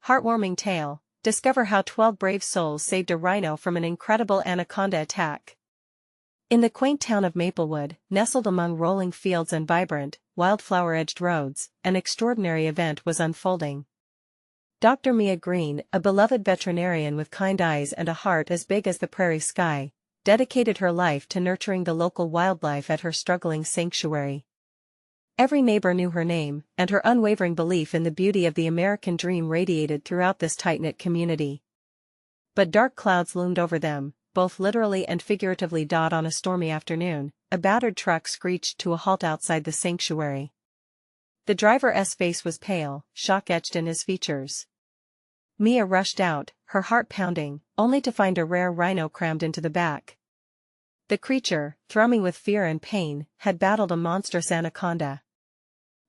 Heartwarming tale. Discover how 12 brave souls saved a rhino from an incredible anaconda attack. In the quaint town of Maplewood, nestled among rolling fields and vibrant, wildflower-edged roads, an extraordinary event was unfolding. Dr. Mia Greene, a beloved veterinarian with kind eyes and a heart as big as the prairie sky, dedicated her life to nurturing the local wildlife at her struggling sanctuary. Every neighbor knew her name, and her unwavering belief in the beauty of the American dream radiated throughout this tight-knit community. But dark clouds loomed over them, both literally and figuratively. On a stormy afternoon, a battered truck screeched to a halt outside the sanctuary. The driver's face was pale, shock etched in his features. Mia rushed out, her heart pounding, only to find a rare rhino crammed into the back. The creature, thrumming with fear and pain, had battled a monstrous anaconda.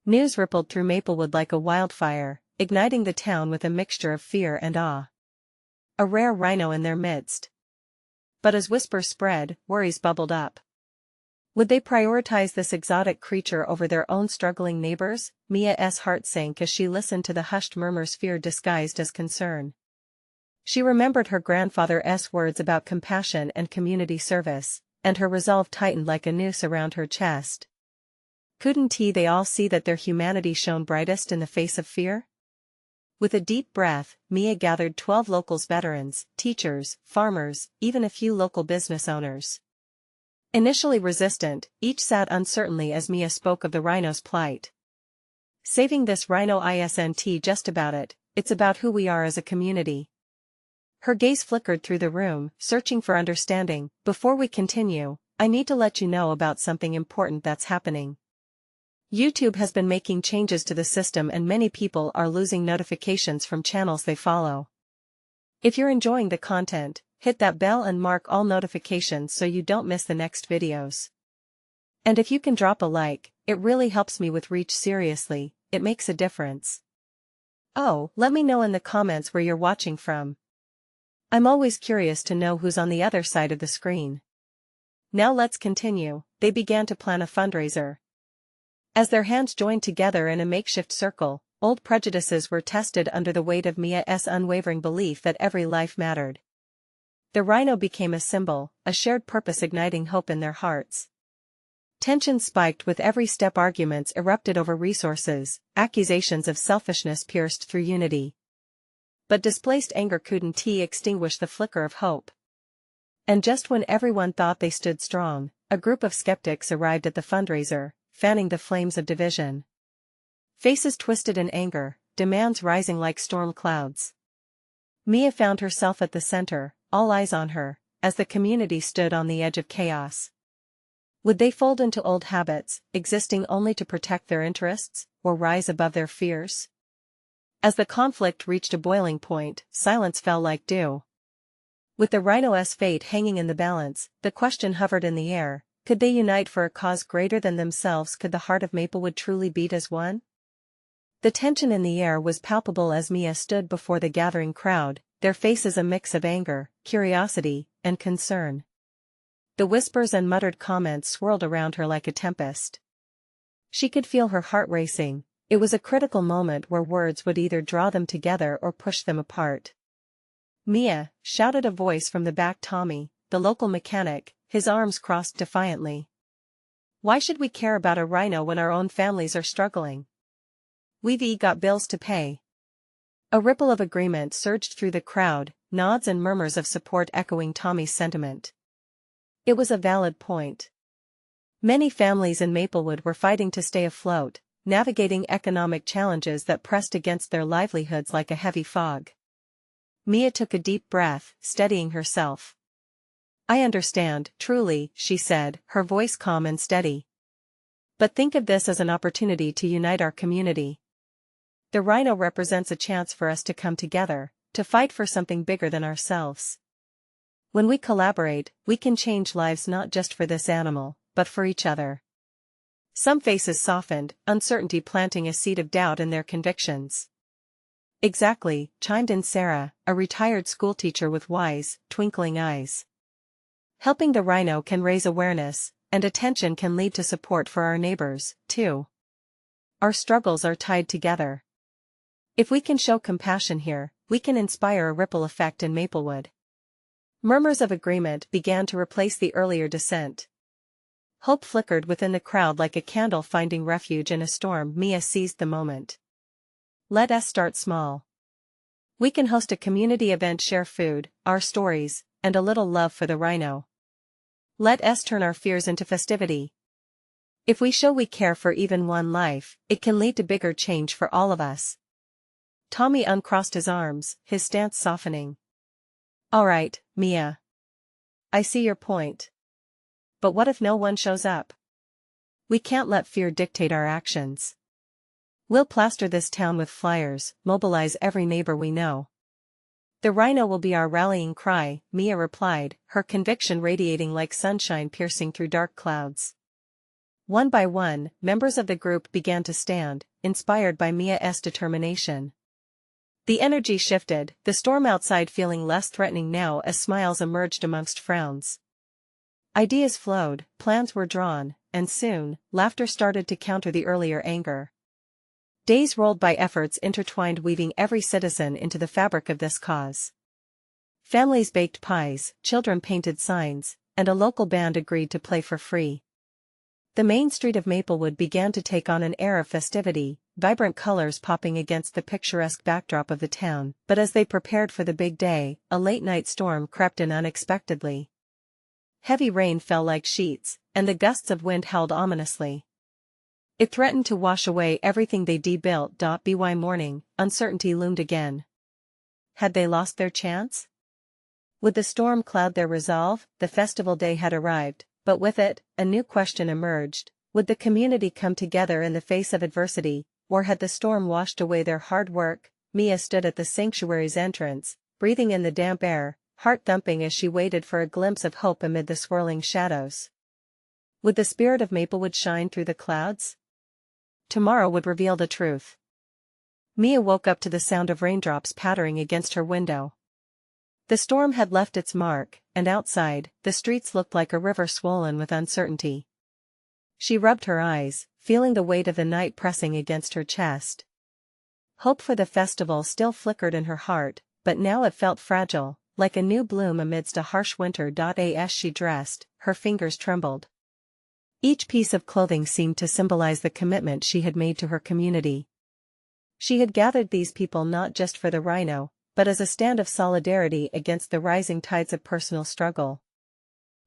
News rippled through Maplewood like a wildfire, igniting the town with a mixture of fear and awe. A rare rhino in their midst. But as whispers spread, worries bubbled up. Would they prioritize this exotic creature over their own struggling neighbors? Mia's heart sank as she listened to the hushed murmurs, fear disguised as concern. She remembered her grandfather's words about compassion and community service, and her resolve tightened like a noose around her chest. Couldn't they all see that their humanity shone brightest in the face of fear? With a deep breath, Mia gathered 12 locals, veterans, teachers, farmers, even a few local business owners. Initially resistant, each sat uncertainly as Mia spoke of the rhino's plight. Saving this rhino isn't just about it, it's about who we are as a community. Her gaze flickered through the room, searching for understanding. Before we continue, I need to let you know about something important that's happening. YouTube has been making changes to the system and many people are losing notifications from channels they follow. If you're enjoying the content, hit that bell and mark all notifications so you don't miss the next videos. And if you can drop a like, it really helps me with reach. Seriously, it makes a difference. Oh, let me know in the comments where you're watching from. I'm always curious to know who's on the other side of the screen. Now let's continue. They began to plan a fundraiser. As their hands joined together in a makeshift circle, old prejudices were tested under the weight of Mia's unwavering belief that every life mattered. The rhino became a symbol, a shared purpose igniting hope in their hearts. Tension spiked with every step. Arguments erupted over resources, accusations of selfishness pierced through unity. But displaced anger couldn't extinguish the flicker of hope. And just when everyone thought they stood strong, a group of skeptics arrived at the fundraiser, fanning the flames of division. Faces twisted in anger, demands rising like storm clouds. Mia found herself at the center, all eyes on her, as the community stood on the edge of chaos. Would they fold into old habits, existing only to protect their interests, or rise above their fears? As the conflict reached a boiling point, silence fell like dew. With the rhino's fate hanging in the balance, the question hovered in the air: could they unite for a cause greater than themselves? Could the heart of Maplewood truly beat as one? The tension in the air was palpable as Mia stood before the gathering crowd, their faces a mix of anger, curiosity, and concern. The whispers and muttered comments swirled around her like a tempest. She could feel her heart racing. It was a critical moment where words would either draw them together or push them apart. "Mia," shouted a voice from the back. Tommy, the local mechanic, his arms crossed defiantly. "Why should we care about a rhino when our own families are struggling? We've got bills to pay." A ripple of agreement surged through the crowd, nods and murmurs of support echoing Tommy's sentiment. It was a valid point. Many families in Maplewood were fighting to stay afloat, navigating economic challenges that pressed against their livelihoods like a heavy fog. Mia took a deep breath, steadying herself. "I understand, truly," she said, her voice calm and steady. "But think of this as an opportunity to unite our community. The rhino represents a chance for us to come together, to fight for something bigger than ourselves. When we collaborate, we can change lives not just for this animal, but for each other." Some faces softened, uncertainty planting a seed of doubt in their convictions. "Exactly," chimed in Sarah, a retired schoolteacher with wise, twinkling eyes. "Helping the rhino can raise awareness, and attention can lead to support for our neighbors, too. Our struggles are tied together. If we can show compassion here, we can inspire a ripple effect in Maplewood. Murmurs of agreement began to replace the earlier dissent. Hope flickered within the crowd like a candle finding refuge in a storm. Mia seized the moment. Let us start small. We can host a community event, share food, our stories, and a little love for the rhino. Let us turn our fears into festivity. If we show we care for even one life, it can lead to bigger change for all of us. Tommy uncrossed his arms, his stance softening. All right, Mia. I see your point. But what if no one shows up? We can't let fear dictate our actions. We'll plaster this town with flyers, mobilize every neighbor we know. The rhino will be our rallying cry, Mia replied, her conviction radiating like sunshine piercing through dark clouds. One by one, members of the group began to stand, inspired by Mia's determination. The energy shifted, the storm outside feeling less threatening now as smiles emerged amongst frowns. Ideas flowed, plans were drawn, and soon, laughter started to counter the earlier anger. Days rolled by, efforts intertwined, weaving every citizen into the fabric of this cause. Families baked pies, children painted signs, and a local band agreed to play for free. The main street of Maplewood began to take on an air of festivity, vibrant colors popping against the picturesque backdrop of the town. But as they prepared for the big day, a late-night storm crept in unexpectedly. Heavy rain fell like sheets, and the gusts of wind howled ominously. It threatened to wash away everything they built. By morning, uncertainty loomed again. Had they lost their chance? Would the storm cloud their resolve? The festival day had arrived, but with it, a new question emerged. Would the community come together in the face of adversity, or had the storm washed away their hard work? Mia stood at the sanctuary's entrance, breathing in the damp air, heart thumping as she waited for a glimpse of hope amid the swirling shadows. Would the spirit of Maplewood shine through the clouds? Tomorrow would reveal the truth. Mia woke up to the sound of raindrops pattering against her window. The storm had left its mark, and outside, the streets looked like a river swollen with uncertainty. She rubbed her eyes, feeling the weight of the night pressing against her chest. Hope for the festival still flickered in her heart, but now it felt fragile, like a new bloom amidst a harsh winter. As she dressed, her fingers trembled. Each piece of clothing seemed to symbolize the commitment she had made to her community. She had gathered these people not just for the rhino, but as a stand of solidarity against the rising tides of personal struggle.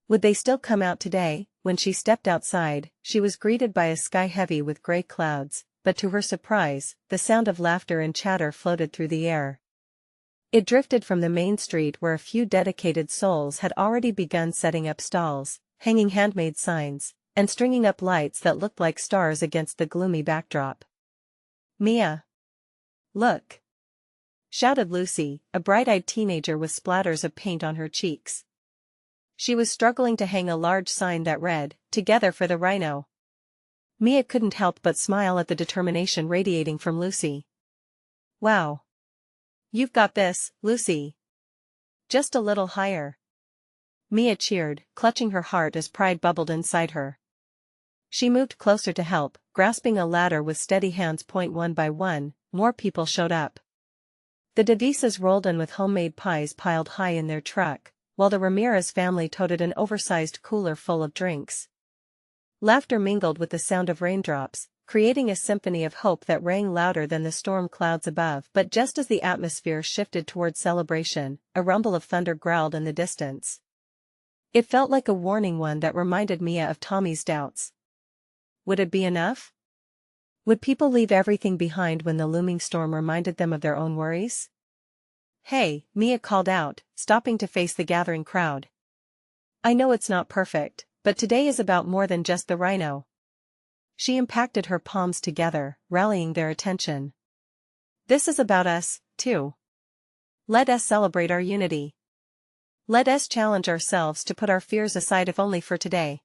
Would they still come out today? When she stepped outside, she was greeted by a sky heavy with gray clouds, but to her surprise, the sound of laughter and chatter floated through the air. It drifted from the main street where a few dedicated souls had already begun setting up stalls, hanging handmade signs, and stringing up lights that looked like stars against the gloomy backdrop. Mia! Look! Shouted Lucy, a bright-eyed teenager with splatters of paint on her cheeks. She was struggling to hang a large sign that read, "Together for the Rhino." Mia couldn't help but smile at the determination radiating from Lucy. Wow! You've got this, Lucy. Just a little higher. Mia cheered, clutching her heart as pride bubbled inside her. She moved closer to help, grasping a ladder with steady hands. One by one, more people showed up. The Davisas rolled in with homemade pies piled high in their truck, while the Ramirez family toted an oversized cooler full of drinks. Laughter mingled with the sound of raindrops, creating a symphony of hope that rang louder than the storm clouds above. But just as the atmosphere shifted toward celebration, a rumble of thunder growled in the distance. It felt like a warning, one that reminded Mia of Tommy's doubts. Would it be enough? Would people leave everything behind when the looming storm reminded them of their own worries? Hey, Mia called out, stopping to face the gathering crowd. I know it's not perfect, but today is about more than just the rhino. She impacted her palms together, rallying their attention. This is about us, too. Let us celebrate our unity. Let us challenge ourselves to put our fears aside, if only for today.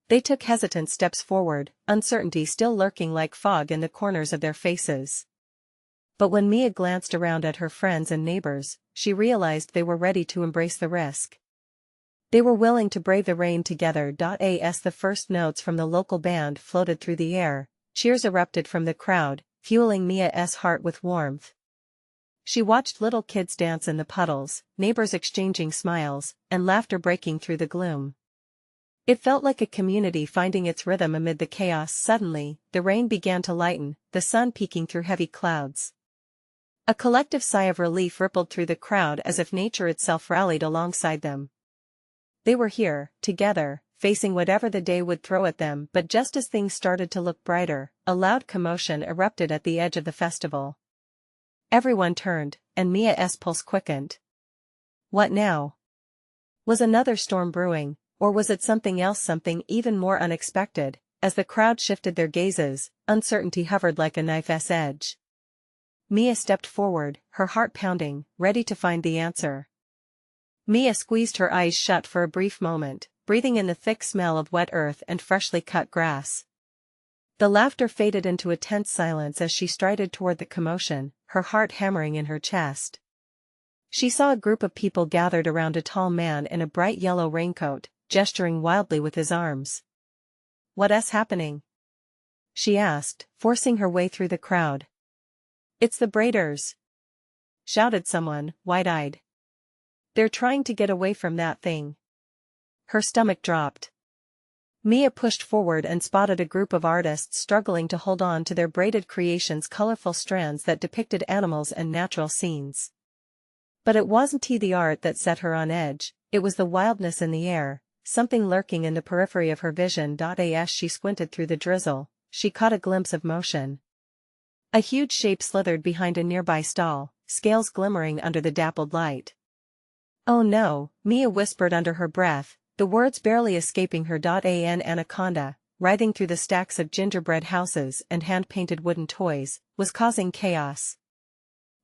They took hesitant steps forward, uncertainty still lurking like fog in the corners of their faces. But when Mia glanced around at her friends and neighbors, she realized they were ready to embrace the risk. They were willing to brave the rain together. As the first notes from the local band floated through the air, cheers erupted from the crowd, fueling Mia's heart with warmth. She watched little kids dance in the puddles, neighbors exchanging smiles, and laughter breaking through the gloom. It felt like a community finding its rhythm amid the chaos. Suddenly, the rain began to lighten, the sun peeking through heavy clouds. A collective sigh of relief rippled through the crowd as if nature itself rallied alongside them. They were here, together, facing whatever the day would throw at them. But just as things started to look brighter, a loud commotion erupted at the edge of the festival. Everyone turned, and Mia's pulse quickened. What now? Was another storm brewing, or was it something else, something even more unexpected? As the crowd shifted their gazes, uncertainty hovered like a knife's edge. Mia stepped forward, her heart pounding, ready to find the answer. Mia squeezed her eyes shut for a brief moment, breathing in the thick smell of wet earth and freshly cut grass. The laughter faded into a tense silence as she strided toward the commotion, her heart hammering in her chest. She saw a group of people gathered around a tall man in a bright yellow raincoat, gesturing wildly with his arms. "What's happening?" she asked, forcing her way through the crowd. "It's the Braiders!" shouted someone, wide-eyed. "They're trying to get away from that thing." Her stomach dropped. Mia pushed forward and spotted a group of artists struggling to hold on to their braided creations, colorful strands that depicted animals and natural scenes. But it wasn't the art that set her on edge, it was the wildness in the air, something lurking in the periphery of her vision. As she squinted through the drizzle, she caught a glimpse of motion. A huge shape slithered behind a nearby stall, scales glimmering under the dappled light. "Oh no," Mia whispered under her breath, the words barely escaping her. An anaconda, writhing through the stacks of gingerbread houses and hand-painted wooden toys, was causing chaos.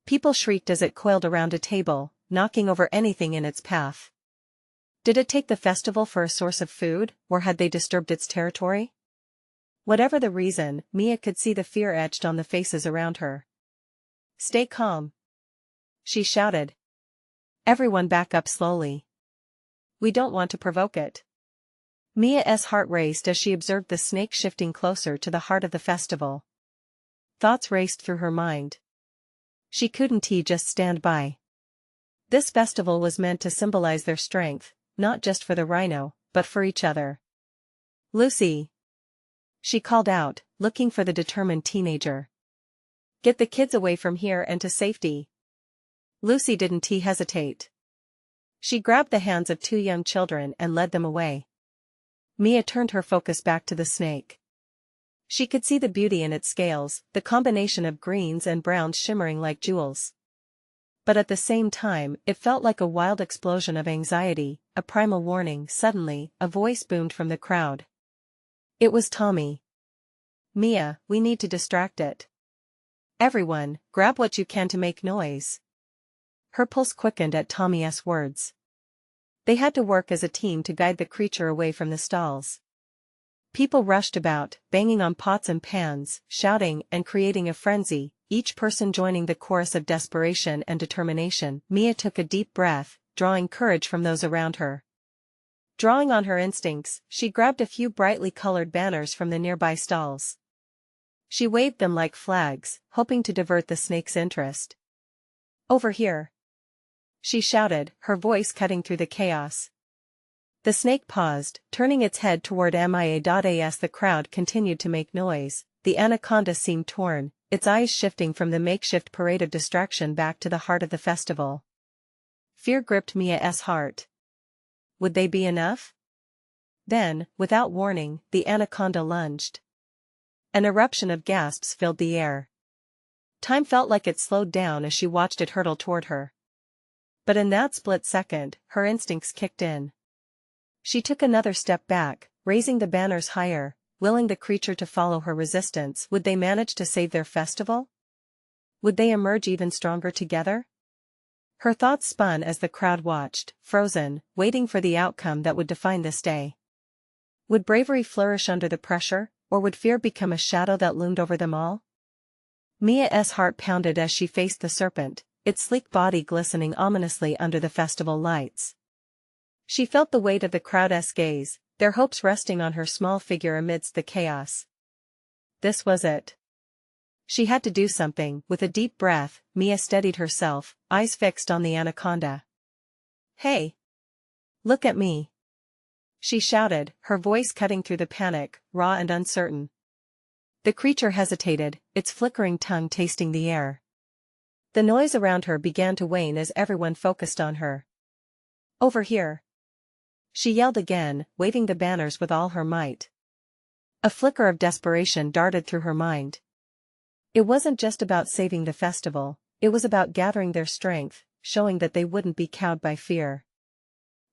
People shrieked as it coiled around a table, knocking over anything in its path. Did it take the festival for a source of food, or had they disturbed its territory? Whatever the reason, Mia could see the fear etched on the faces around her. "Stay calm," she shouted. "Everyone back up slowly. We don't want to provoke it." Mia's heart raced as she observed the snake shifting closer to the heart of the festival. Thoughts raced through her mind. She couldn't just stand by. This festival was meant to symbolize their strength, not just for the rhino, but for each other. "Lucy!" she called out, looking for the determined teenager. "Get the kids away from here and to safety." Lucy didn't hesitate. She grabbed the hands of two young children and led them away. Mia turned her focus back to the snake. She could see the beauty in its scales, the combination of greens and browns shimmering like jewels. But at the same time, it felt like a wild explosion of anxiety, a primal warning. Suddenly, a voice boomed from the crowd. It was Tommy. "Mia, we need to distract it. Everyone, grab what you can to make noise." Her pulse quickened at Tommy's words. They had to work as a team to guide the creature away from the stalls. People rushed about, banging on pots and pans, shouting and creating a frenzy, each person joining the chorus of desperation and determination. Mia took a deep breath, drawing courage from those around her. Drawing on her instincts, she grabbed a few brightly colored banners from the nearby stalls. She waved them like flags, hoping to divert the snake's interest. "Over here!" she shouted, her voice cutting through the chaos. The snake paused, turning its head toward Mia. As the crowd continued to make noise, the anaconda seemed torn, its eyes shifting from the makeshift parade of distraction back to the heart of the festival. Fear gripped Mia's heart. Would they be enough? Then, without warning, the anaconda lunged. An eruption of gasps filled the air. Time felt like it slowed down as she watched it hurtle toward her. But in that split second, her instincts kicked in. She took another step back, raising the banners higher, willing the creature to follow her resistance. Would they manage to save their festival? Would they emerge even stronger together? Her thoughts spun as the crowd watched, frozen, waiting for the outcome that would define this day. Would bravery flourish under the pressure, or would fear become a shadow that loomed over them all? Mia's heart pounded as she faced the serpent, its sleek body glistening ominously under the festival lights. She felt the weight of the crowd's gaze, their hopes resting on her small figure amidst the chaos. This was it. She had to do something. With a deep breath, Mia steadied herself, eyes fixed on the anaconda. "Hey! Look at me!" she shouted, her voice cutting through the panic, raw and uncertain. The creature hesitated, its flickering tongue tasting the air. The noise around her began to wane as everyone focused on her. "Over here!" she yelled again, waving the banners with all her might. A flicker of desperation darted through her mind. It wasn't just about saving the festival, it was about gathering their strength, showing that they wouldn't be cowed by fear.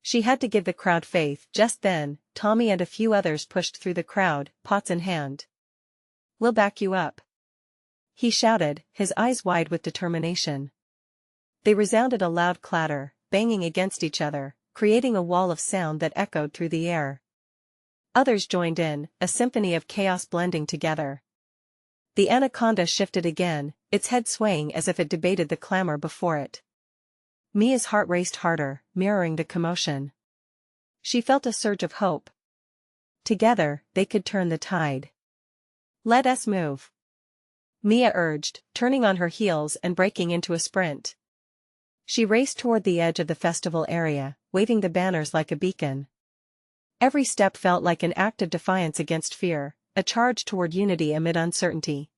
She had to give the crowd faith. Just then, Tommy and a few others pushed through the crowd, pots in hand. "We'll back you up," he shouted, his eyes wide with determination. They resounded a loud clatter, banging against each other, creating a wall of sound that echoed through the air. Others joined in, a symphony of chaos blending together. The anaconda shifted again, its head swaying as if it debated the clamor before it. Mia's heart raced harder, mirroring the commotion. She felt a surge of hope. Together, they could turn the tide. "Let us move," Mia urged, turning on her heels and breaking into a sprint. She raced toward the edge of the festival area, waving the banners like a beacon. Every step felt like an act of defiance against fear, a charge toward unity amid uncertainty.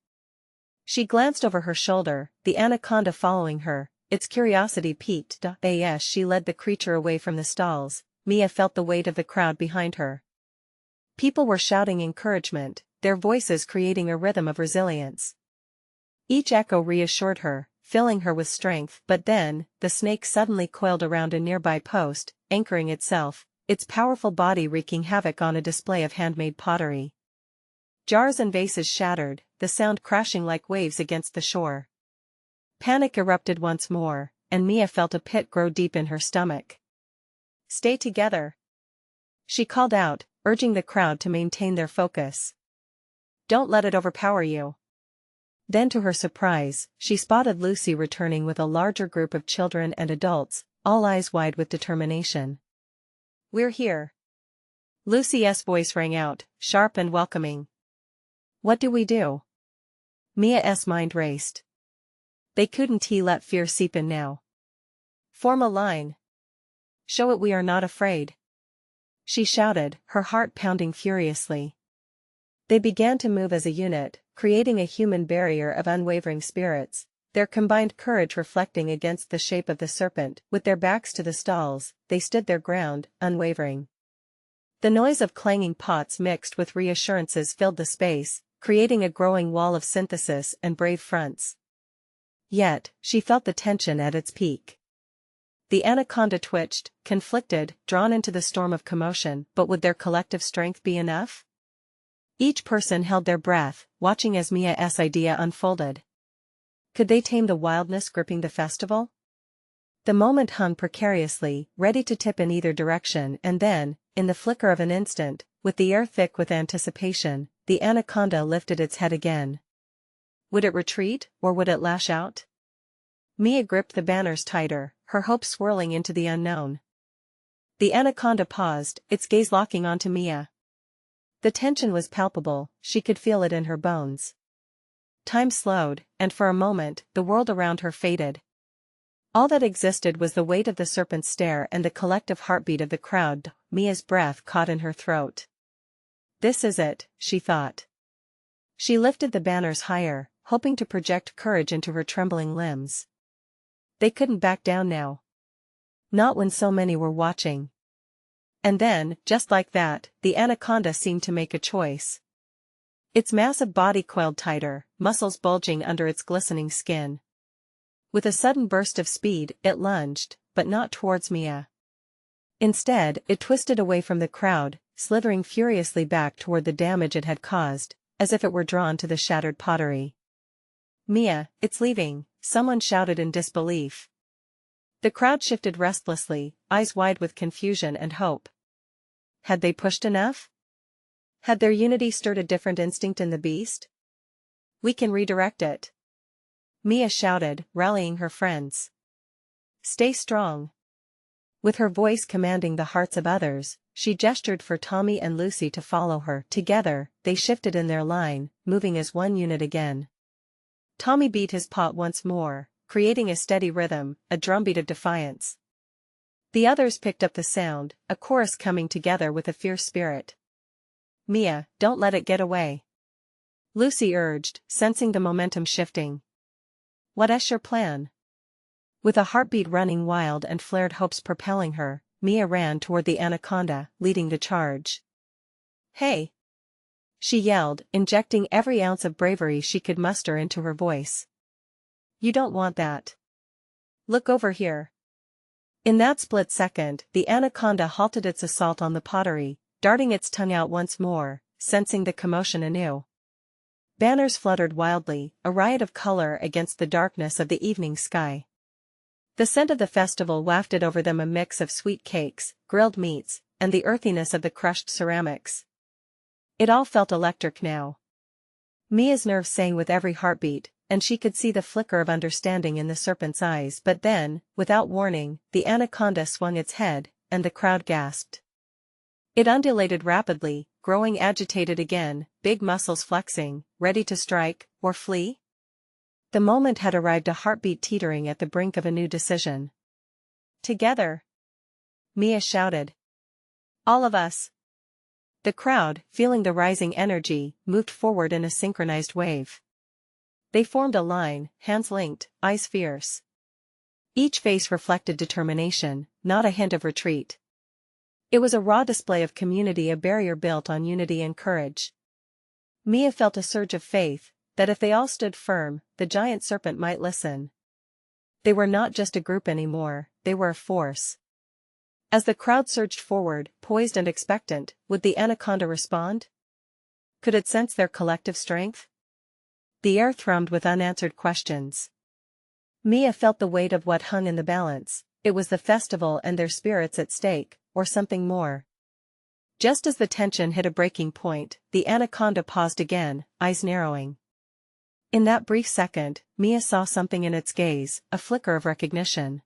She glanced over her shoulder, the anaconda following her, its curiosity piqued. As she led the creature away from the stalls, Mia felt the weight of the crowd behind her. People were shouting encouragement, their voices creating a rhythm of resilience. Each echo reassured her, filling her with strength. But then, the snake suddenly coiled around a nearby post, anchoring itself, its powerful body wreaking havoc on a display of handmade pottery. Jars and vases shattered, the sound crashing like waves against the shore. Panic erupted once more, and Mia felt a pit grow deep in her stomach. "Stay together," she called out, urging the crowd to maintain their focus. "Don't let it overpower you." Then to her surprise, she spotted Lucy returning with a larger group of children and adults, all eyes wide with determination. "We're here." Lucy's voice rang out, sharp and welcoming. "What do we do?" Mia's mind raced. They couldn't let fear seep in now. "Form a line. Show it we are not afraid," she shouted, her heart pounding furiously. They began to move as a unit, creating a human barrier of unwavering spirits, their combined courage reflecting against the shape of the serpent. With their backs to the stalls, they stood their ground, unwavering. The noise of clanging pots mixed with reassurances filled the space, creating a growing wall of synthesis and brave fronts. Yet, she felt the tension at its peak. The anaconda twitched, conflicted, drawn into the storm of commotion. But would their collective strength be enough? Each person held their breath, watching as Mia's idea unfolded. Could they tame the wildness gripping the festival? The moment hung precariously, ready to tip in either direction, and then, in the flicker of an instant, with the air thick with anticipation, the anaconda lifted its head again. Would it retreat, or would it lash out? Mia gripped the banners tighter, her hopes swirling into the unknown. The anaconda paused, its gaze locking onto Mia. The tension was palpable, she could feel it in her bones. Time slowed, and for a moment, the world around her faded. All that existed was the weight of the serpent's stare and the collective heartbeat of the crowd. Mia's breath caught in her throat. "This is it," she thought. She lifted the banners higher, hoping to project courage into her trembling limbs. They couldn't back down now. Not when so many were watching. And then, just like that, the anaconda seemed to make a choice. Its massive body coiled tighter, muscles bulging under its glistening skin. With a sudden burst of speed, it lunged, but not towards Mia. Instead, it twisted away from the crowd, slithering furiously back toward the damage it had caused, as if it were drawn to the shattered pottery. "Mia, it's leaving," someone shouted in disbelief. The crowd shifted restlessly, eyes wide with confusion and hope. Had they pushed enough? Had their unity stirred a different instinct in the beast? "We can redirect it," Mia shouted, rallying her friends. "Stay strong." With her voice commanding the hearts of others, she gestured for Tommy and Lucy to follow her. Together, they shifted in their line, moving as one unit again. Tommy beat his paw once more, creating a steady rhythm, a drumbeat of defiance. The others picked up the sound, a chorus coming together with a fierce spirit. "Mia, don't let it get away," Lucy urged, sensing the momentum shifting. "What's your plan?" With a heartbeat running wild and flared hopes propelling her, Mia ran toward the Anaconda, leading the charge. "Hey!" she yelled, injecting every ounce of bravery she could muster into her voice. "You don't want that. Look over here." In that split second, the Anaconda halted its assault on the pottery, darting its tongue out once more, sensing the commotion anew. Banners fluttered wildly, a riot of color against the darkness of the evening sky. The scent of the festival wafted over them, a mix of sweet cakes, grilled meats, and the earthiness of the crushed ceramics. It all felt electric now. Mia's nerves sang with every heartbeat, and she could see the flicker of understanding in the serpent's eyes. But then, without warning, the Anaconda swung its head, and the crowd gasped. It undulated rapidly, growing agitated again, big muscles flexing, ready to strike, or flee. The moment had arrived, a heartbeat teetering at the brink of a new decision. "Together!" Mia shouted. "All of us!" The crowd, feeling the rising energy, moved forward in a synchronized wave. They formed a line, hands linked, eyes fierce. Each face reflected determination, not a hint of retreat. It was a raw display of community, a barrier built on unity and courage. Mia felt a surge of faith, that if they all stood firm, the giant serpent might listen. They were not just a group anymore, they were a force. As the crowd surged forward, poised and expectant, would the Anaconda respond? Could it sense their collective strength? The air thrummed with unanswered questions. Mia felt the weight of what hung in the balance. It was the festival and their spirits at stake, or something more. Just as the tension hit a breaking point, the Anaconda paused again, eyes narrowing. In that brief second, Mia saw something in its gaze, a flicker of recognition.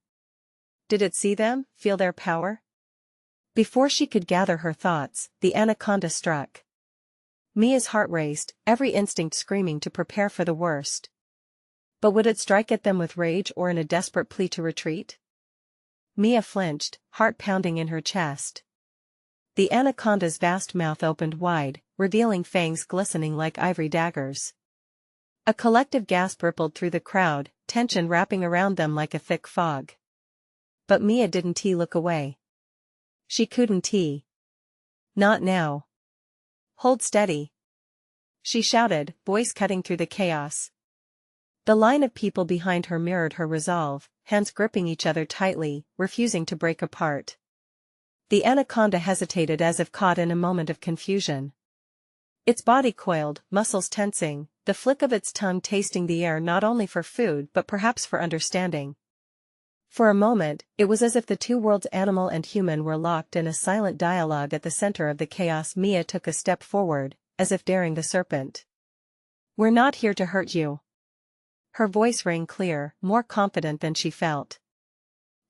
Did it see them, feel their power? Before she could gather her thoughts, the Anaconda struck. Mia's heart raced, every instinct screaming to prepare for the worst. But would it strike at them with rage or in a desperate plea to retreat? Mia flinched, heart pounding in her chest. The Anaconda's vast mouth opened wide, revealing fangs glistening like ivory daggers. A collective gasp rippled through the crowd, tension wrapping around them like a thick fog. But Mia didn't look away. She couldn't. Not now. "Hold steady!" she shouted, voice cutting through the chaos. The line of people behind her mirrored her resolve, hands gripping each other tightly, refusing to break apart. The Anaconda hesitated as if caught in a moment of confusion. Its body coiled, muscles tensing, the flick of its tongue tasting the air not only for food but perhaps for understanding. For a moment, it was as if the two worlds, animal and human, were locked in a silent dialogue. At the center of the chaos, Mia took a step forward, as if daring the serpent. "We're not here to hurt you." Her voice rang clear, more confident than she felt.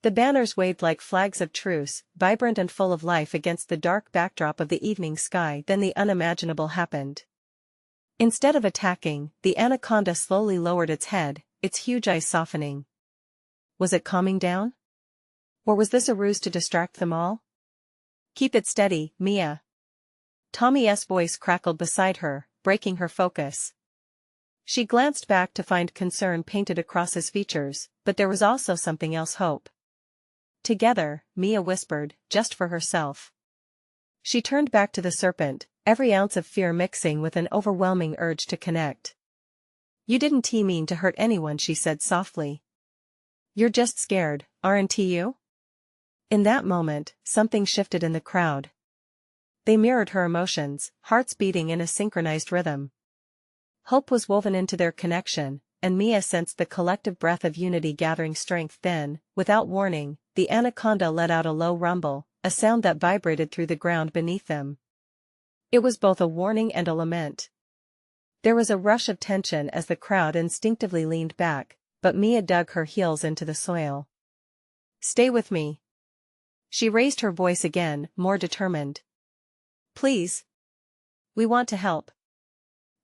The banners waved like flags of truce, vibrant and full of life against the dark backdrop of the evening sky. Then the unimaginable happened. Instead of attacking, the Anaconda slowly lowered its head, its huge eyes softening. Was it calming down? Or was this a ruse to distract them all? "Keep it steady, Mia." Tommy's voice crackled beside her, breaking her focus. She glanced back to find concern painted across his features, but there was also something else, hope. "Together," Mia whispered, just for herself. She turned back to the serpent, every ounce of fear mixing with an overwhelming urge to connect. "You didn't mean to hurt anyone," she said softly. "You're just scared, aren't you?" In that moment, something shifted in the crowd. They mirrored her emotions, hearts beating in a synchronized rhythm. Hope was woven into their connection, and Mia sensed the collective breath of unity gathering strength. Then, without warning, the Anaconda let out a low rumble, a sound that vibrated through the ground beneath them. It was both a warning and a lament. There was a rush of tension as the crowd instinctively leaned back, but Mia dug her heels into the soil. "Stay with me." She raised her voice again, more determined. "Please. We want to help."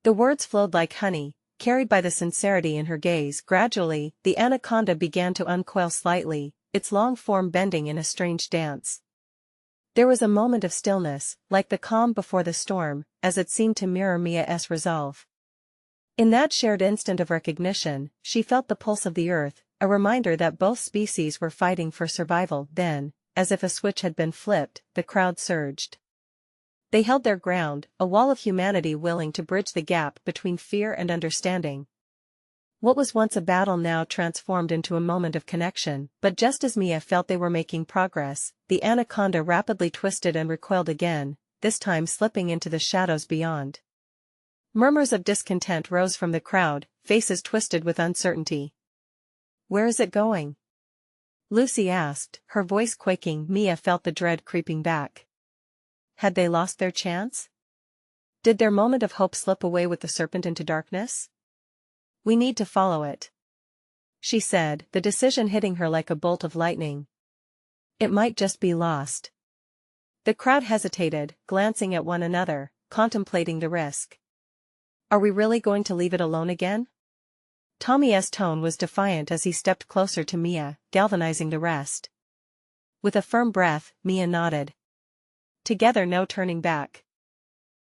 The words flowed like honey, carried by the sincerity in her gaze. Gradually, the anaconda began to uncoil slightly, its long form bending in a strange dance. There was a moment of stillness, like the calm before the storm, as it seemed to mirror Mia's resolve. In that shared instant of recognition, she felt the pulse of the earth, a reminder that both species were fighting for survival. Then, as if a switch had been flipped, the crowd surged. They held their ground, a wall of humanity willing to bridge the gap between fear and understanding. What was once a battle now transformed into a moment of connection, but just as Mia felt they were making progress, the anaconda rapidly twisted and recoiled again, this time slipping into the shadows beyond. Murmurs of discontent rose from the crowd, faces twisted with uncertainty. "Where is it going?" Lucy asked, her voice quaking. Mia felt the dread creeping back. Had they lost their chance? Did their moment of hope slip away with the serpent into darkness? "We need to follow it," she said, the decision hitting her like a bolt of lightning. "It might just be lost." The crowd hesitated, glancing at one another, contemplating the risk. "Are we really going to leave it alone again?" Tommy's tone was defiant as he stepped closer to Mia, galvanizing the rest. With a firm breath, Mia nodded. Together, no turning back.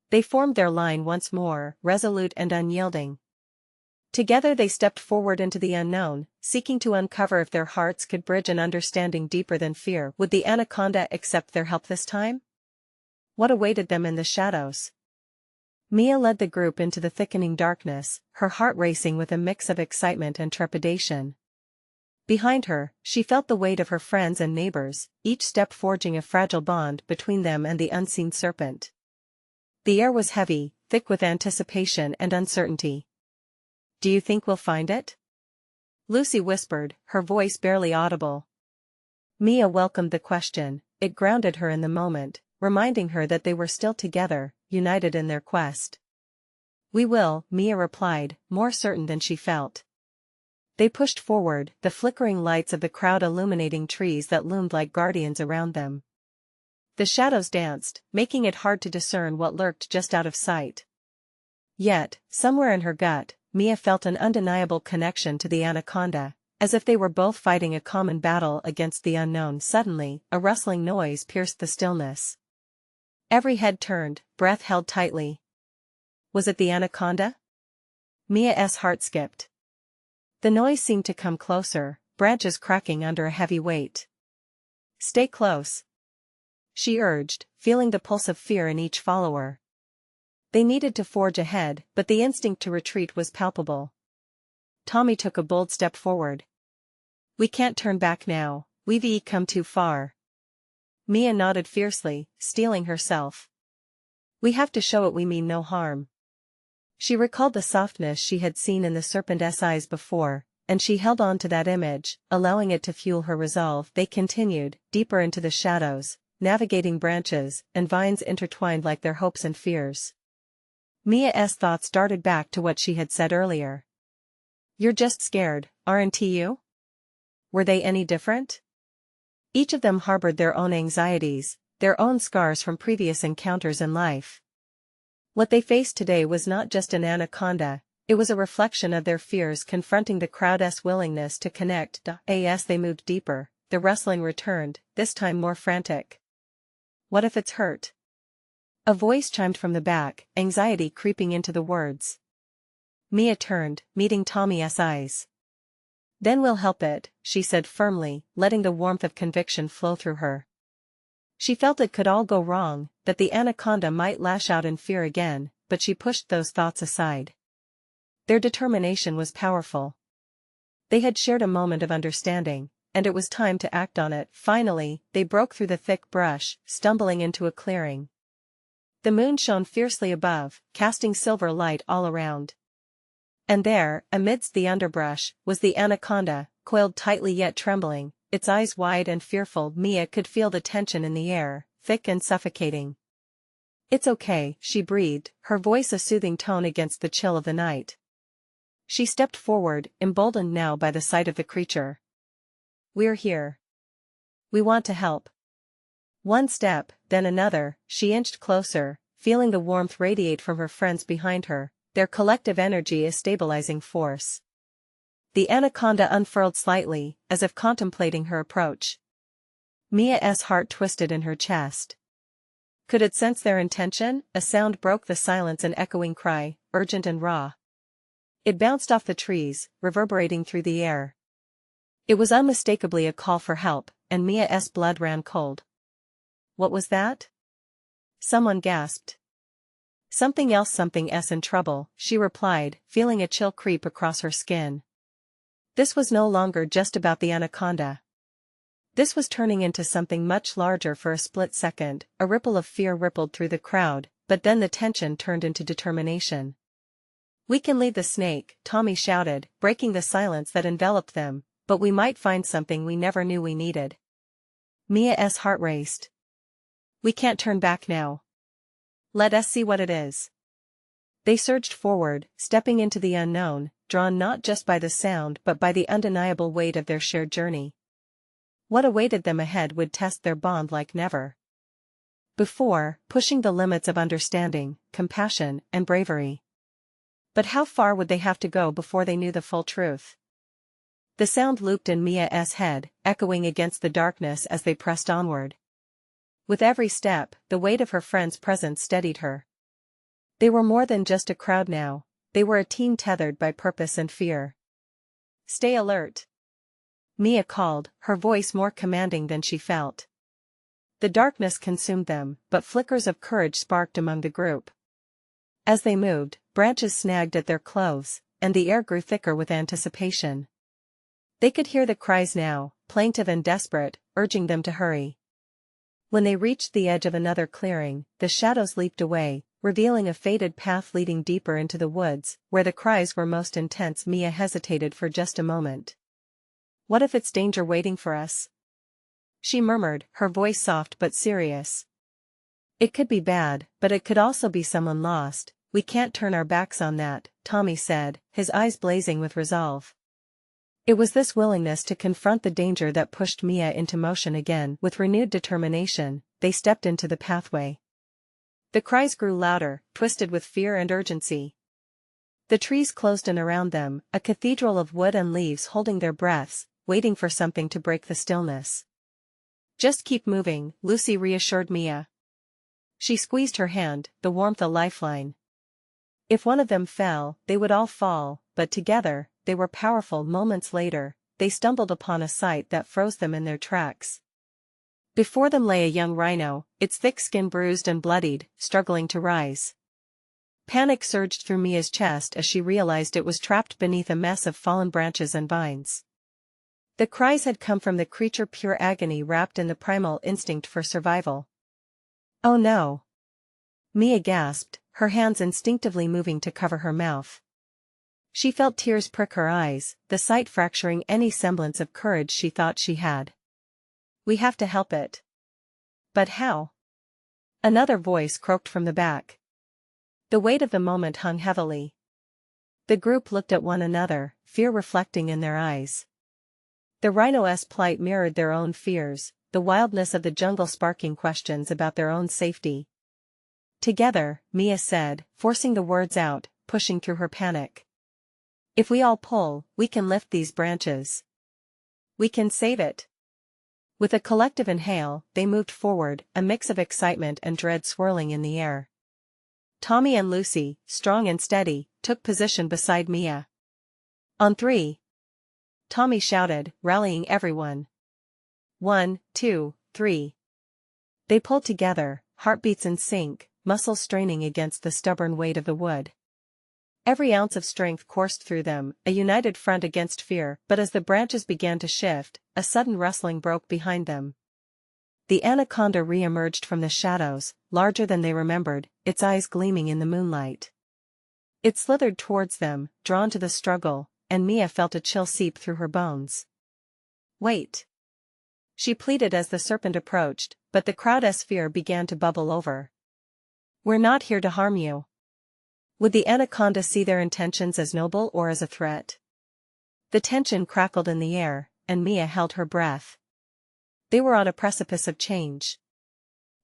They formed their line once more, resolute and unyielding. Together they stepped forward into the unknown, seeking to uncover if their hearts could bridge an understanding deeper than fear. Would the anaconda accept their help this time? What awaited them in the shadows? Mia led the group into the thickening darkness, her heart racing with a mix of excitement and trepidation. Behind her, she felt the weight of her friends and neighbors, each step forging a fragile bond between them and the unseen serpent. The air was heavy, thick with anticipation and uncertainty. "Do you think we'll find it?" Lucy whispered, her voice barely audible. Mia welcomed the question. It grounded her in the moment, reminding her that they were still together, united in their quest. "We will," Mia replied, more certain than she felt. They pushed forward, the flickering lights of the crowd illuminating trees that loomed like guardians around them. The shadows danced, making it hard to discern what lurked just out of sight. Yet, somewhere in her gut, Mia felt an undeniable connection to the anaconda, as if they were both fighting a common battle against the unknown. Suddenly, a rustling noise pierced the stillness. Every head turned, breath held tightly. Was it the anaconda? Mia's heart skipped. The noise seemed to come closer, branches cracking under a heavy weight. "Stay close," she urged, feeling the pulse of fear in each follower. They needed to forge ahead, but the instinct to retreat was palpable. Tommy took a bold step forward. "We can't turn back now, we've come too far." Mia nodded fiercely, steeling herself. "We have to show it we mean no harm." She recalled the softness she had seen in the serpent's eyes before, and she held on to that image, allowing it to fuel her resolve. They continued, deeper into the shadows, navigating branches and vines intertwined like their hopes and fears. Mia's thoughts darted back to what she had said earlier. "You're just scared, aren't you?" Were they any different? Each of them harbored their own anxieties, their own scars from previous encounters in life. What they faced today was not just an anaconda, it was a reflection of their fears confronting the crowd's willingness to connect. As they moved deeper, the rustling returned, this time more frantic. "What if it's hurt?" A voice chimed from the back, anxiety creeping into the words. Mia turned, meeting Tommy's eyes. "Then we'll help it," she said firmly, letting the warmth of conviction flow through her. She felt it could all go wrong, that the anaconda might lash out in fear again, but she pushed those thoughts aside. Their determination was powerful. They had shared a moment of understanding, and it was time to act on it. Finally, they broke through the thick brush, stumbling into a clearing. The moon shone fiercely above, casting silver light all around. And there, amidst the underbrush, was the anaconda, coiled tightly yet trembling, its eyes wide and fearful. Mia could feel the tension in the air, thick and suffocating. "It's okay," she breathed, her voice a soothing tone against the chill of the night. She stepped forward, emboldened now by the sight of the creature. "We're here. We want to help." One step, then another, she inched closer, feeling the warmth radiate from her friends behind her, their collective energy a stabilizing force. The anaconda unfurled slightly, as if contemplating her approach. Mia's heart twisted in her chest. Could it sense their intention? A sound broke the silence, an echoing cry, urgent and raw. It bounced off the trees, reverberating through the air. It was unmistakably a call for help, and Mia's blood ran cold. What was that? Someone gasped. Something else in trouble, she replied, feeling a chill creep across her skin. This was no longer just about the anaconda. This was turning into something much larger. For a split second, a ripple of fear rippled through the crowd, but then the tension turned into determination. We can lead the snake, Tommy shouted, breaking the silence that enveloped them, but we might find something we never knew we needed. Mia's heart raced. We can't turn back now. Let us see what it is. They surged forward, stepping into the unknown, drawn not just by the sound but by the undeniable weight of their shared journey. What awaited them ahead would test their bond like never before, pushing the limits of understanding, compassion, and bravery. But how far would they have to go before they knew the full truth? The sound looped in Mia's head, echoing against the darkness as they pressed onward. With every step, the weight of her friend's presence steadied her. They were more than just a crowd now, they were a team tethered by purpose and fear. Stay alert, Mia called, her voice more commanding than she felt. The darkness consumed them, but flickers of courage sparked among the group. As they moved, branches snagged at their clothes, and the air grew thicker with anticipation. They could hear the cries now, plaintive and desperate, urging them to hurry. When they reached the edge of another clearing, the shadows leaped away, revealing a faded path leading deeper into the woods. Where the cries were most intense, Mia hesitated for just a moment. What if it's danger waiting for us? She murmured, her voice soft but serious. It could be bad, but it could also be someone lost. We can't turn our backs on that, Tommy said, his eyes blazing with resolve. It was this willingness to confront the danger that pushed Mia into motion again. With renewed determination, they stepped into the pathway. The cries grew louder, twisted with fear and urgency. The trees closed in around them, a cathedral of wood and leaves holding their breaths, waiting for something to break the stillness. Just keep moving, Lucy reassured Mia. She squeezed her hand, the warmth a lifeline. If one of them fell, they would all fall, but together, they were powerful. Moments later, they stumbled upon a sight that froze them in their tracks. Before them lay a young rhino, its thick skin bruised and bloodied, struggling to rise. Panic surged through Mia's chest as she realized it was trapped beneath a mess of fallen branches and vines. The cries had come from the creature, pure agony wrapped in the primal instinct for survival. Oh no! Mia gasped, her hands instinctively moving to cover her mouth. She felt tears prick her eyes, the sight fracturing any semblance of courage she thought she had. We have to help it. But how? Another voice croaked from the back. The weight of the moment hung heavily. The group looked at one another, fear reflecting in their eyes. The rhino's plight mirrored their own fears, the wildness of the jungle sparking questions about their own safety. Together, Mia said, forcing the words out, pushing through her panic. If we all pull, we can lift these branches. We can save it. With a collective inhale, they moved forward, a mix of excitement and dread swirling in the air. Tommy and Lucy, strong and steady, took position beside Mia. On 3. Tommy shouted, rallying everyone. 1, 2, 3. They pulled together, heartbeats in sync, muscles straining against the stubborn weight of the wood. Every ounce of strength coursed through them, a united front against fear. But as the branches began to shift, a sudden rustling broke behind them. The anaconda re-emerged from the shadows, larger than they remembered, its eyes gleaming in the moonlight. It slithered towards them, drawn to the struggle, and Mia felt a chill seep through her bones. Wait! She pleaded as the serpent approached, but the crowd's fear began to bubble over. We're not here to harm you. Would the anaconda see their intentions as noble or as a threat? The tension crackled in the air, and Mia held her breath. They were on a precipice of change.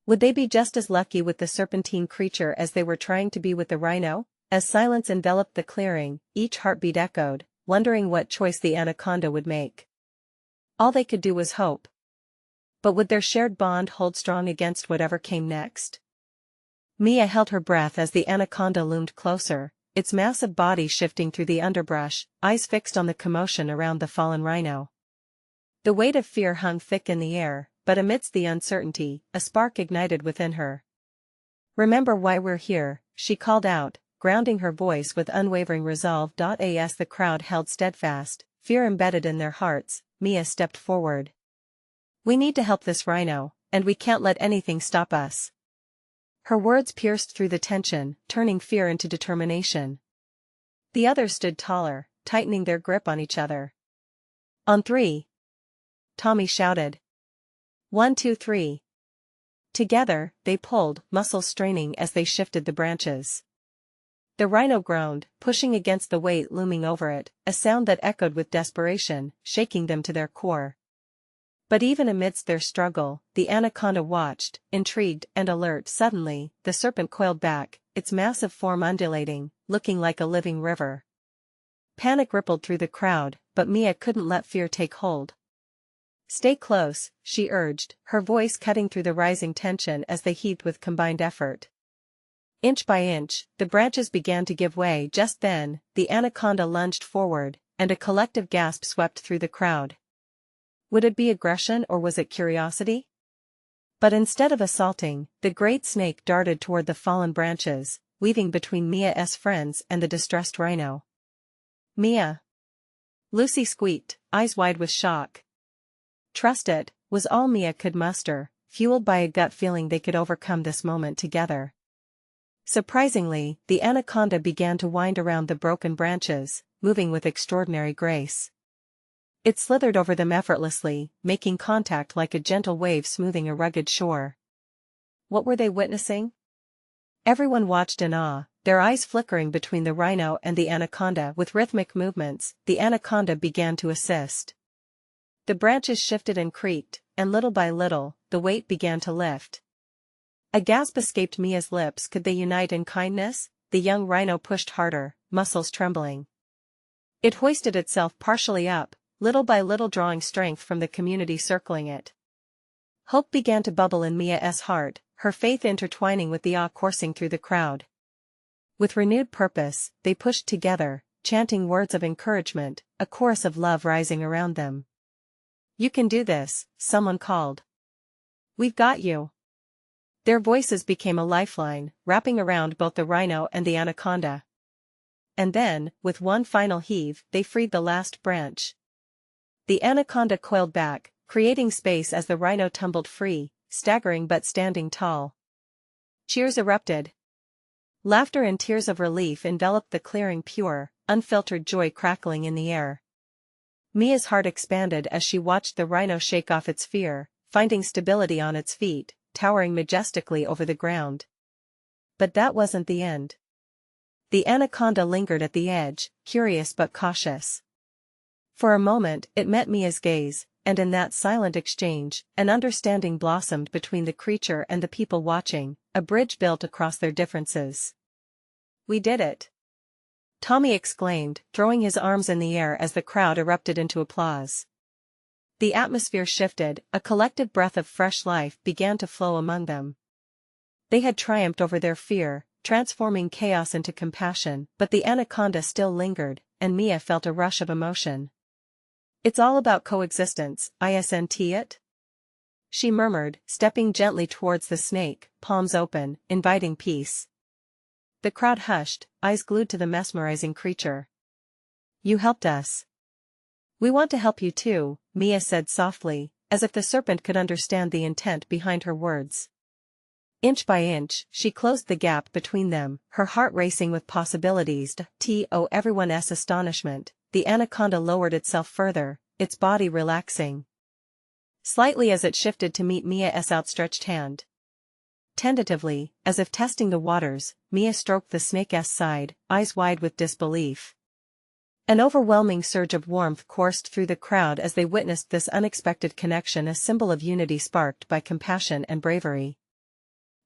Would they be just as lucky with the serpentine creature as they were trying to be with the rhino? As silence enveloped the clearing, each heartbeat echoed, wondering what choice the anaconda would make. All they could do was hope. But would their shared bond hold strong against whatever came next? Mia held her breath as the anaconda loomed closer, its massive body shifting through the underbrush, eyes fixed on the commotion around the fallen rhino. The weight of fear hung thick in the air, but amidst the uncertainty, a spark ignited within her. "Remember why we're here," she called out, grounding her voice with unwavering resolve. As the crowd held steadfast, fear embedded in their hearts, Mia stepped forward. "We need to help this rhino, and we can't let anything stop us." Her words pierced through the tension, turning fear into determination. The others stood taller, tightening their grip on each other. "On three!" Tommy shouted. 1, 2, 3. Together, they pulled, muscles straining as they shifted the branches. The rhino groaned, pushing against the weight looming over it, a sound that echoed with desperation, shaking them to their core. But even amidst their struggle, the anaconda watched, intrigued and alert. Suddenly, the serpent coiled back, its massive form undulating, looking like a living river. Panic rippled through the crowd, but Mia couldn't let fear take hold. "Stay close," she urged, her voice cutting through the rising tension as they heaved with combined effort. Inch by inch, the branches began to give way. Just then, the anaconda lunged forward, and a collective gasp swept through the crowd. Would it be aggression or was it curiosity? But instead of assaulting, the great snake darted toward the fallen branches, weaving between Mia's friends and the distressed rhino. "Mia!" Lucy squeaked, eyes wide with shock. "Trust it," was all Mia could muster, fueled by a gut feeling they could overcome this moment together. Surprisingly, the anaconda began to wind around the broken branches, moving with extraordinary grace. It slithered over them effortlessly, making contact like a gentle wave smoothing a rugged shore. What were they witnessing? Everyone watched in awe, their eyes flickering between the rhino and the anaconda. With rhythmic movements, the anaconda began to assist. The branches shifted and creaked, and little by little, the weight began to lift. A gasp escaped Mia's lips. Could they unite in kindness? The young rhino pushed harder, muscles trembling. It hoisted itself partially up, little by little drawing strength from the community circling it. Hope began to bubble in Mia's heart, her faith intertwining with the awe coursing through the crowd. With renewed purpose, they pushed together, chanting words of encouragement, a chorus of love rising around them. "You can do this," someone called. "We've got you." Their voices became a lifeline, wrapping around both the rhino and the anaconda. And then, with one final heave, they freed the last branch. The anaconda coiled back, creating space as the rhino tumbled free, staggering but standing tall. Cheers erupted. Laughter and tears of relief enveloped the clearing, pure, unfiltered joy crackling in the air. Mia's heart expanded as she watched the rhino shake off its fear, finding stability on its feet, towering majestically over the ground. But that wasn't the end. The anaconda lingered at the edge, curious but cautious. For a moment, it met Mia's gaze, and in that silent exchange, an understanding blossomed between the creature and the people watching, a bridge built across their differences. "We did it!" Tommy exclaimed, throwing his arms in the air as the crowd erupted into applause. The atmosphere shifted, a collective breath of fresh life began to flow among them. They had triumphed over their fear, transforming chaos into compassion, but the anaconda still lingered, and Mia felt a rush of emotion. "It's all about coexistence, isn't it?" she murmured, stepping gently towards the snake, palms open, inviting peace. The crowd hushed, eyes glued to the mesmerizing creature. "You helped us. We want to help you too," Mia said softly, as if the serpent could understand the intent behind her words. Inch by inch, she closed the gap between them, her heart racing with possibilities. To everyone's astonishment, the anaconda lowered itself further, its body relaxing slightly as it shifted to meet Mia's outstretched hand. Tentatively, as if testing the waters, Mia stroked the snake's side, eyes wide with disbelief. An overwhelming surge of warmth coursed through the crowd as they witnessed this unexpected connection, a symbol of unity sparked by compassion and bravery.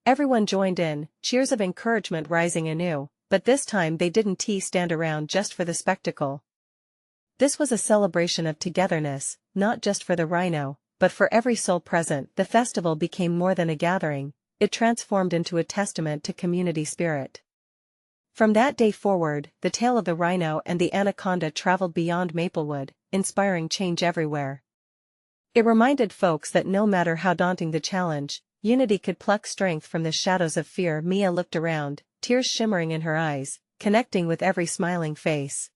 Everyone joined in, cheers of encouragement rising anew, but this time they didn't stand around just for the spectacle. This was a celebration of togetherness, not just for the rhino, but for every soul present. The festival became more than a gathering, it transformed into a testament to community spirit. From that day forward, the tale of the rhino and the anaconda traveled beyond Maplewood, inspiring change everywhere. It reminded folks that no matter how daunting the challenge, unity could pluck strength from the shadows of fear. Mia looked around, tears shimmering in her eyes, connecting with every smiling face.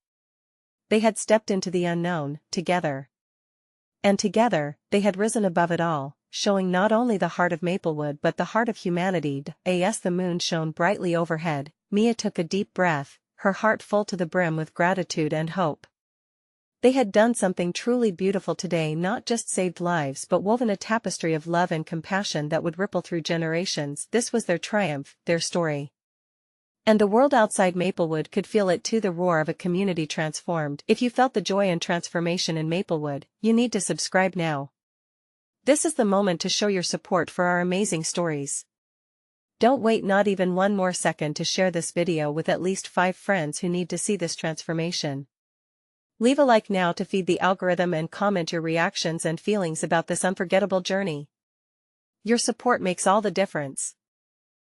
They had stepped into the unknown, together. And together, they had risen above it all, showing not only the heart of Maplewood but the heart of humanity. As the moon shone brightly overhead, Mia took a deep breath, her heart full to the brim with gratitude and hope. They had done something truly beautiful today, not just saved lives but woven a tapestry of love and compassion that would ripple through generations. This was their triumph, their story. And the world outside Maplewood could feel it too, the roar of a community transformed. If you felt the joy and transformation in Maplewood, you need to subscribe now. This is the moment to show your support for our amazing stories. Don't wait not even one more second to share this video with at least 5 friends who need to see this transformation. Leave a like now to feed the algorithm and comment your reactions and feelings about this unforgettable journey. Your support makes all the difference.